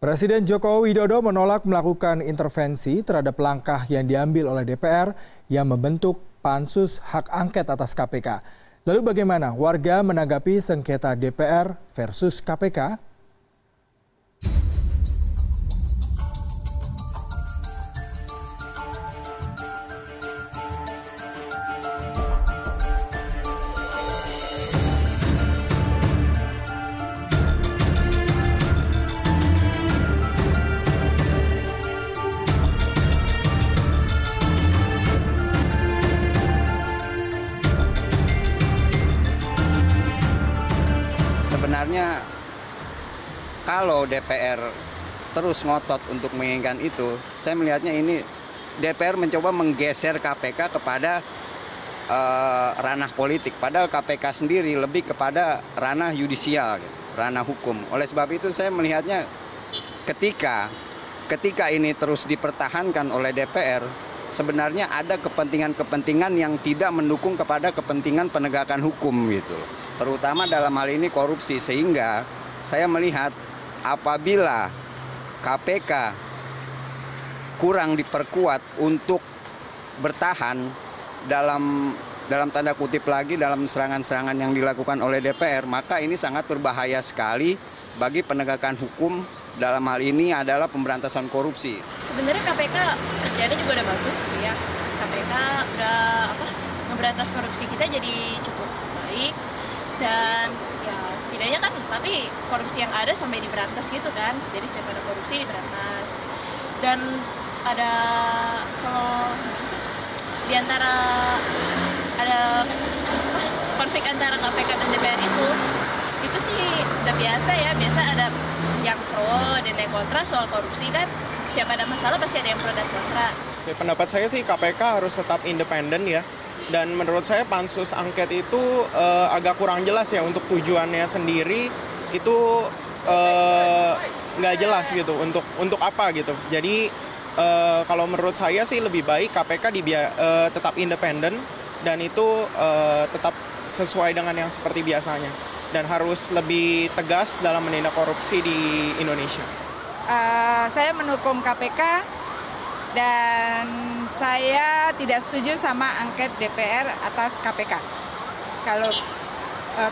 Presiden Joko Widodo menolak melakukan intervensi terhadap langkah yang diambil oleh DPR yang membentuk Pansus Hak Angket atas KPK. Lalu bagaimana warga menanggapi sengketa DPR versus KPK? Sebenarnya kalau DPR terus ngotot untuk menginginkan itu, saya melihatnya ini DPR mencoba menggeser KPK kepada ranah politik. Padahal KPK sendiri lebih kepada ranah yudisial, ranah hukum. Oleh sebab itu saya melihatnya ketika ini terus dipertahankan oleh DPR, sebenarnya ada kepentingan-kepentingan yang tidak mendukung kepada kepentingan penegakan hukum gitu. Terutama dalam hal ini korupsi, sehingga saya melihat apabila KPK kurang diperkuat untuk bertahan dalam tanda kutip lagi dalam serangan-serangan yang dilakukan oleh DPR, maka ini sangat berbahaya sekali bagi penegakan hukum, dalam hal ini adalah pemberantasan korupsi. Sebenarnya KPK kerjanya juga udah bagus ya. KPK udah ngeberantas korupsi kita jadi cukup baik. Dan ya setidaknya kan, tapi korupsi yang ada sampai diberantas gitu kan. Jadi setiap ada korupsi diberantas. Dan ada, kalau diantara ada konflik antara KPK dan DPR itu sih udah biasa ya. Biasa ada yang pro dan yang kontra soal korupsi kan. Siapa ada masalah pasti ada yang pro dan kontra. Pendapat saya sih KPK harus tetap independen ya. Dan menurut saya pansus angket itu agak kurang jelas ya, untuk tujuannya sendiri itu nggak jelas gitu untuk apa gitu. Jadi kalau menurut saya sih lebih baik KPK tetap independen dan itu tetap sesuai dengan yang seperti biasanya, dan harus lebih tegas dalam menindak korupsi di Indonesia. Saya mendukung KPK dan saya tidak setuju sama angket DPR atas KPK.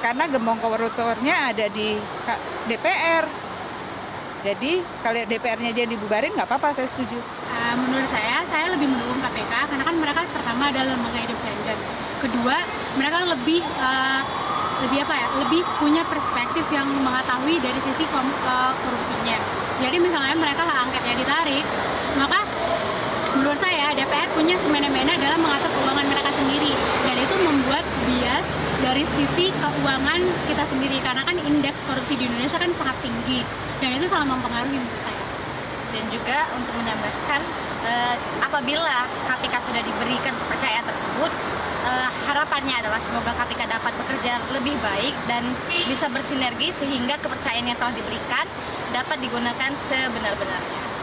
Karena gembong koruptornya ada di DPR. Jadi kalau DPR-nya jadi dibubarin nggak apa-apa, saya setuju. Menurut saya lebih mendukung KPK karena kan mereka pertama adalah lembaga independen. Kedua, mereka lebih punya perspektif yang mengetahui dari sisi korupsinya. Jadi misalnya mereka hak angketnya ditarik, maka menurut saya DPR punya semena-mena dalam mengatur keuangan mereka sendiri, dan itu membuat bias dari sisi keuangan kita sendiri, karena kan indeks korupsi di Indonesia kan sangat tinggi dan itu sangat mempengaruhi menurut saya. Dan juga untuk menambahkan, apabila KPK sudah diberikan kepercayaan tersebut, harapannya adalah semoga KPK dapat bekerja lebih baik dan bisa bersinergi sehingga kepercayaan yang telah diberikan dapat digunakan sebenar-benarnya.